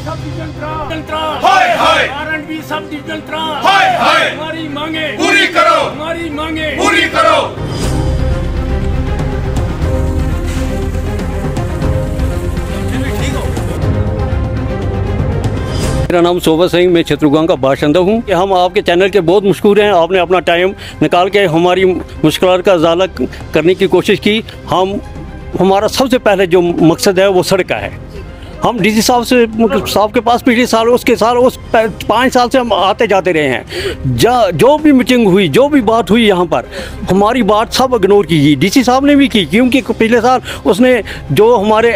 R&B सब digital त्राण, हमारी मांगे पूरी करो, हमारी मांगे पूरी करो। मेरा नाम सोबत सिंह, मैं छतरगांव का बाशिंदा हूँ। हम आपके चैनल के बहुत मशहूर हैं। आपने अपना टाइम निकाल के हमारी मुश्किलात का इजाला करने की कोशिश की। हमारा सबसे पहले जो मकसद है वो सड़क का है। हम डीसी साहब के पास पिछले साल उस 5 साल से हम आते जाते रहे हैं। जो भी मीटिंग हुई, जो भी बात हुई यहाँ पर, हमारी बात सब इग्नोर की गई। डीसी साहब ने भी की, क्योंकि पिछले साल उसने जो हमारे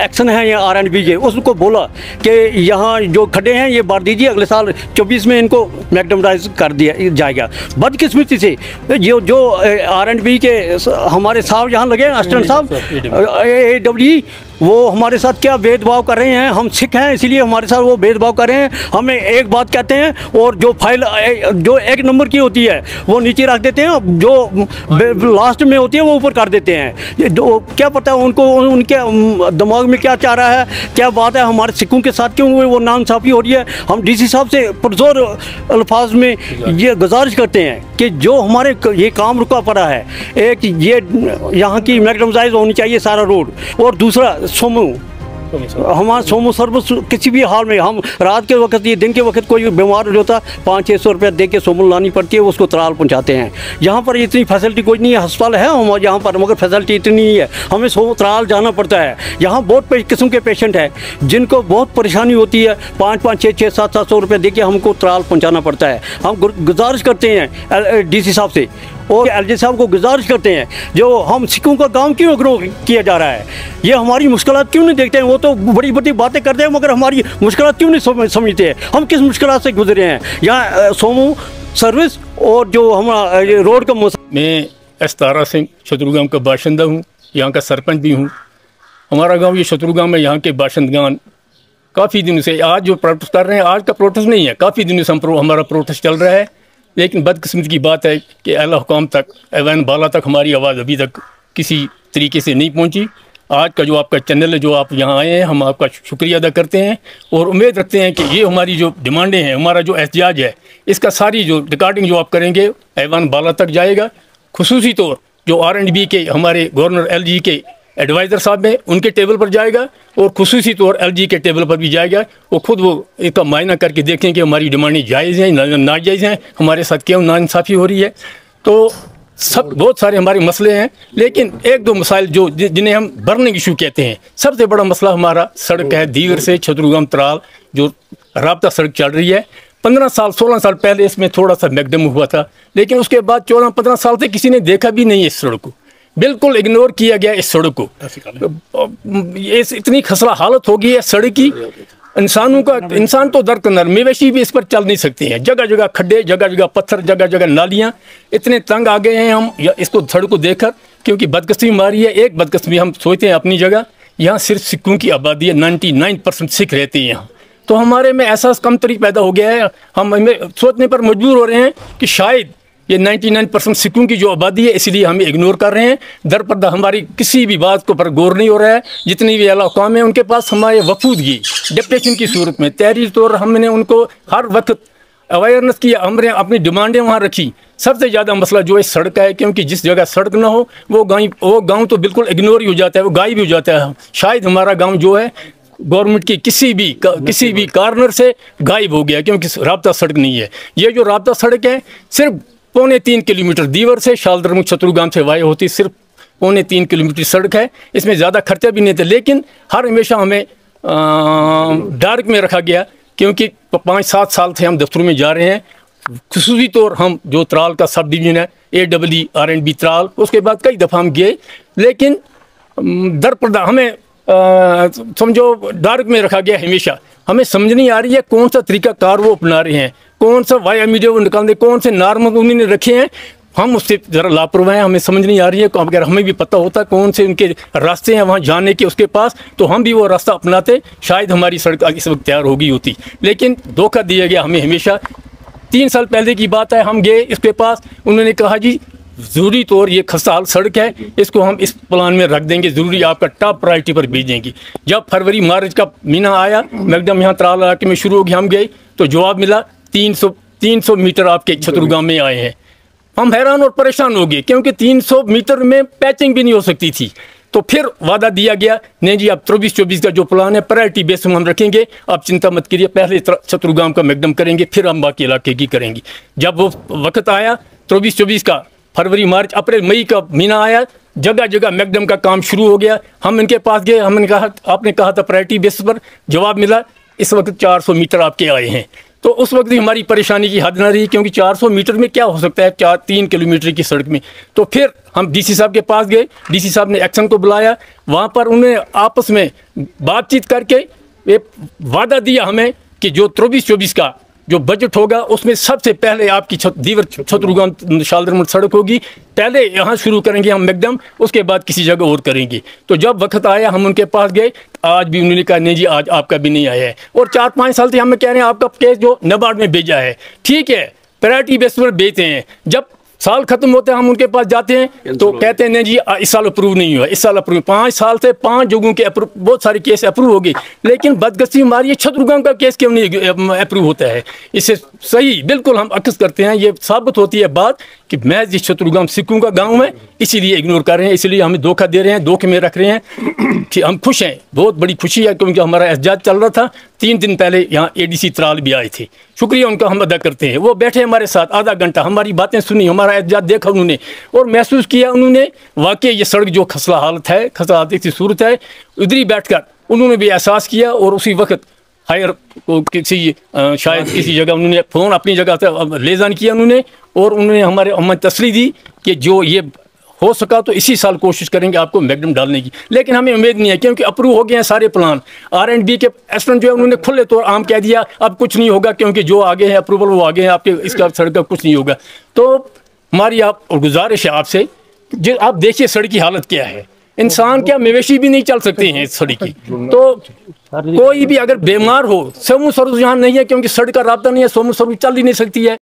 एक्शन हैं या R&B के, उसको बोला कि यहाँ जो खड्डे हैं ये भर दीजिए, अगले साल 24 में इनको मैकडमराइज कर दिया जाएगा। बदकिस्मती से जो R&B के हमारे साहब यहाँ लगे, असिस्टेंट साहब AWE, वो हमारे साथ क्या भेदभाव कर रहे हैं। हम सिख हैं इसलिए हमारे साथ वो भेदभाव कर रहे हैं। हमें एक बात कहते हैं और जो फाइल जो 1 नंबर की होती है वो नीचे रख देते हैं, जो लास्ट में होती है वो ऊपर कर देते हैं। जो क्या पता है उनको, उनके दिमाग में क्या चाह रहा है, क्या बात है। हमारे सिखों के साथ क्यों वो नाइंसाफ़ी हो रही है। हम डीसी साहब से पुरजोर अल्फाज में ये गुजारिश करते हैं कि जो हमारे ये काम रुका पड़ा है, एक ये यहाँ की मैकडमराइज होनी चाहिए सारा रोड, और दूसरा सोमो, हमारा सोमो सर्विस किसी भी हाल में, हम रात के वक्त ये दिन के वक्त कोई बीमार हो जाता 500-600 रुपये दे के सोमो लानी पड़ती है, उसको त्राल पहुंचाते हैं। यहाँ पर इतनी फैसिलिटी कोई नहीं है। अस्पताल है हम यहाँ पर, मगर फैसिलिटी इतनी नहीं है। हमें त्राल जाना पड़ता है। यहाँ बहुत किस्म के पेशेंट हैं जिनको बहुत परेशानी होती है। 5-5, 6-6, 700 रुपये दे के हमको त्राल पहुँचाना पड़ता है। हम गुजारिश करते हैं DC साहब से और LG साहब को गुजारिश करते हैं, जो हम सिखों का काम क्यों इग्नोर किया जा रहा है। ये हमारी मुश्किलात क्यों नहीं देखते हैं। वो तो बड़ी बड़ी बातें करते हैं मगर हमारी मुश्किलात क्यों नहीं समझते हैं। हम किस मुश्किलात से गुजरे हैं। यहाँ सोमो सर्विस और जो हमारा रोड का मैं S. तारा सिंह शत्रुगांव का बाशिंदा हूँ, यहाँ का सरपंच भी हूँ। हमारा गाँव ये शत्रुगांव में, यहाँ के बाशिंदगान काफ़ी दिनों से आज जो प्रोटेस्ट कर रहे हैं, आज का प्रोटेस्ट नहीं है, काफ़ी दिनों से हमारा प्रोटेस्ट चल रहा है। लेकिन बदकिस्मती की बात है कि आला हुकाम तक, ऐवान बाला तक हमारी आवाज़ अभी तक किसी तरीके से नहीं पहुंची। आज का जो आपका चैनल है, जो आप यहाँ आए हैं, हम आपका शुक्रिया अदा करते हैं और उम्मीद रखते हैं कि ये हमारी जो डिमांडें हैं, हमारा जो एहतियाज है, इसका सारी जो रिकॉर्डिंग जो आप करेंगे ऐवान बाला तक जाएगा। खुसूसी तौर जो R&B के हमारे गवर्नर LG के एडवाइज़र साहब हैं, उनके टेबल पर जाएगा और खुसूसी तौर LG के टेबल पर भी जाएगा। वो खुद वो इसका मायना करके देखें कि हमारी डिमांडें जायज़ हैं नाजायज़ हैं, हमारे साथ क्यों नाइंसाफ़ी हो रही है। तो सब बहुत सारे हमारे मसले हैं, लेकिन 1-2 मसाइल जो जिन्हें हम बर्निंग इशू कहते हैं। सबसे बड़ा मसला हमारा सड़क है। दीवर से छतरगांव त्राल जो राब्ता सड़क चल रही है, 15 साल 16 साल पहले इसमें थोड़ा सा मैकडम हुआ था, लेकिन उसके बाद 14-15 साल से किसी ने देखा भी नहीं है। इस सड़क को बिल्कुल इग्नोर किया गया। इस सड़क को ये इतनी खसरा हालत हो गई है सड़क की, इंसान तो दरकिनार, मवेशी भी इस पर चल नहीं सकते हैं। जगह जगह खड्डे, जगह जगह पत्थर, जगह जगह नालियाँ। इतने तंग आ गए हैं हम इसको सड़क को देखकर, क्योंकि बदकिस्मती हमारी है। एक बदकिस्मती हम सोचते हैं अपनी जगह, यहाँ सिर्फ सिखों की आबादी है, 99% सिख रहते हैं यहाँ। तो हमारे में ऐसा कमतरी पैदा हो गया है, हम सोचने पर मजबूर हो रहे हैं कि शायद ये 99% सिखों की जो आबादी है, इसलिए हम इग्नोर कर रहे हैं। दरपरदा हमारी किसी भी बात को पर गौर नहीं हो रहा है। जितनी भी आला हुकाम है उनके पास हमारे वफूदगी डिप्टेशन की सूरत में तहरीर तौर हमने उनको हर वक्त अवेयरनेस किया, हमने अपनी डिमांडें वहाँ रखी। सबसे ज़्यादा मसला जो है सड़क का है, क्योंकि जिस जगह सड़क ना हो वो गाँव तो बिल्कुल इग्नोर ही हो जाता है, वो गायब हो जाता है। शायद हमारा गाँव जो है गवर्नमेंट की किसी भी कॉर्नर से गायब हो गया, क्योंकि राब्ता सड़क नहीं है। ये जो राब्ता सड़क है सिर्फ 3.25 किलोमीटर दीवर से शालदरमुख छतरगांव से वाया होती, सिर्फ 3.25 किलोमीटर सड़क है। इसमें ज़्यादा खर्चा भी नहीं था, लेकिन हर हमेशा हमें डार्क में रखा गया, क्योंकि 5-7 साल से हम दफ्तरों में जा रहे हैं। खुसूसी तौर हम जो त्राल का सब डिवीज़न है AWE R&B त्राल, उसके बाद कई दफ़ा हम गए, लेकिन दरपर्दा हमें समझो डार्क में रखा गया। हमेशा हमें समझ नहीं आ रही है कौन सा तरीका कार वो अपना रहे हैं, कौन सा वाया मीडिया वो निकालते, कौन से नॉर्मल उन्होंने रखे हैं। हम उससे ज़रा लापरवाह हैं, हमें समझ नहीं आ रही है। अगर हमें भी पता होता कौन से उनके रास्ते हैं वहाँ जाने के उसके पास, तो हम भी वो रास्ता अपनाते, शायद हमारी सड़क इस वक्त तैयार हो गई होती। लेकिन धोखा दिया गया हमें हमेशा। 3 साल पहले की बात है, हम गए इसके पास, उन्होंने कहा जी ज़रूरी तौर ये खस्ता हाल सड़क है, इसको हम इस प्लान में रख देंगे, ज़रूरी आपका टॉप प्रायोरिटी पर भेजेंगे। जब फरवरी मार्च का महीना आया, मैकडम यहाँ त्राल इलाके में शुरू हो गया, हम गए तो जवाब मिला 300 मीटर आपके छतरगांव में आए हैं। हम हैरान और परेशान हो गए, क्योंकि 300 मीटर में पैचिंग भी नहीं हो सकती थी। तो फिर वादा दिया गया, नहीं जी अब 23-24 का जो प्लान है प्रायोरिटी बेस में हम रखेंगे, आप चिंता मत करिए, पहले छतरगांव का मैकडम करेंगे, फिर हम बाकी इलाके की करेंगे। जब वो वक्त आया 23-24 का, फरवरी मार्च अप्रैल मई का महीना आया, जगह जगह मैकडम का काम शुरू हो गया। हम इनके पास गए, हमने कहा, आपने कहा था प्रायोरिटी बेस पर, जवाब मिला इस वक्त 400 मीटर आपके आए हैं। तो उस वक्त भी हमारी परेशानी की हद न रही, क्योंकि 400 मीटर में क्या हो सकता है 3 किलोमीटर की सड़क में। तो फिर हम डीसी साहब के पास गए, डीसी साहब ने एक्शन को बुलाया, वहाँ पर उन्हें आपस में बातचीत करके एक वादा दिया हमें कि जो 23-24 का जो बजट होगा उसमें सबसे पहले आपकी दीवर छतरगांव शालदरमठ सड़क होगी, पहले यहाँ शुरू करेंगे हम मैकडम, उसके बाद किसी जगह और करेंगे। तो जब वक्त आया हम उनके पास गए, आज भी उन्होंने कहा नहीं जी आज आपका भी नहीं आया है। और 4-5 साल से हमें कह रहे हैं आपका केस जो नबार्ड में भेजा है, ठीक है प्रायोरिटी बेस पर भेजते हैं, जब साल खत्म होते हैं हम उनके पास जाते हैं तो कहते हैं नहीं जी इस साल अप्रूव नहीं हुआ, इस साल अप्रूव। 5 साल से 5 जगहों के बहुत सारे केस अप्रूव हो गए, लेकिन बदकिस्मती हमारी ये छतरगांव का केस क्यों नहीं अप्रूव होता है। इससे सही बिल्कुल हम अक्स करते हैं, ये साबित होती है बात कि मैं जिस छतरगांव सिखों का गाँव है इसीलिए इग्नोर कर रहे हैं, इसलिए हमें धोखा दे रहे हैं, धोखे में रख रहे हैं। कि हम खुश हैं, बहुत बड़ी खुशी है, क्योंकि हमारा एहतजाज चल रहा था। 3 दिन पहले यहाँ एडीसी त्राल भी आए थे, शुक्रिया उनका हम अदा करते हैं। वो बैठे हमारे साथ आधा घंटा, हमारी बातें सुनी, हमारा एहतजाज देखा उन्होंने और महसूस किया उन्होंने वाकई ये सड़क जो खस्ता हालत है, खस्ता हालत की सूरत है, उधर ही बैठ कर उन्होंने भी एहसास किया। और उसी वक्त हायर को किसी शायद किसी जगह उन्होंने फ़ोन अपनी जगह से लेजान किया उन्होंने, और उन्होंने हमें तसल्ली दी कि जो ये हो सका तो इसी साल कोशिश करेंगे आपको मैकडम डालने की। लेकिन हमें उम्मीद नहीं है, क्योंकि अप्रूव हो गए हैं सारे प्लान। R&B के एस्पेंट जो है उन्होंने खुले तौर आम कह दिया अब कुछ नहीं होगा, क्योंकि जो आगे है अप्रूवल वो आगे हैं, आपके इसका सड़क का कुछ नहीं होगा। तो हमारी आप और गुजारिश है आपसे, जो आप देखिए सड़क की हालत क्या है, इंसान क्या मवेशी भी नहीं चल सकते हैं इस सड़क की। तो कोई भी अगर बीमार हो, समूह सर्विस यहाँ नहीं है, क्योंकि सड़क का रास्ता नहीं है, समूह सर्विस चल ही नहीं सकती है।